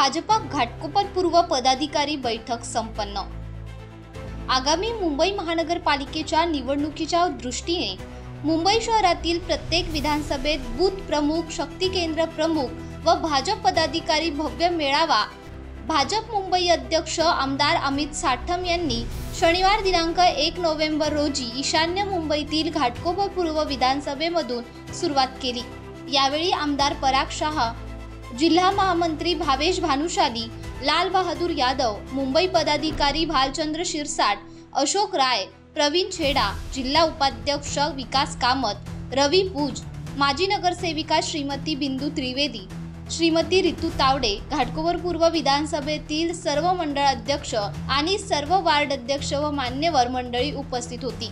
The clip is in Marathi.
भाजपा घाटकोपर पूर्व पदाधिकारी बैठक संपन्न। आगामी मुंबई महानगरपालिकेच्या निवडणुकीच्या दृष्टीने मुंबई शहरातील प्रत्येक विधानसभेत बूथ प्रमुख, शक्ती केंद्र प्रमुख व भाजप पदाधिकारी भव्य मेळावा भाजप मुंबई अध्यक्ष आमदार अमित साठम यांनी शनिवार दिनांक 1 नोव्हेंबर रोजी ईशान्य मुंबईतील घाटकोपर पूर्व विधानसभेमधून सुरुवात केली। यावेळी आमदार पराग शाह, जिल्हा महामंत्री भावेश भानुशाली, लाल बहादूर यादव, मुंबई पदाधिकारी भालचंद्र शिरसाट, अशोक राय, प्रवीण छेडा, जिल्हा उपाध्यक्ष विकास कामत, रवी पूज, माजी नगरसेविका श्रीमती बिंदू त्रिवेदी, श्रीमती रितू तावडे, घाटकोपर पूर्व विधानसभेतील सर्व मंडळ अध्यक्ष आणि सर्व वार्ड अध्यक्ष व मान्यवर मंडळी उपस्थित होती।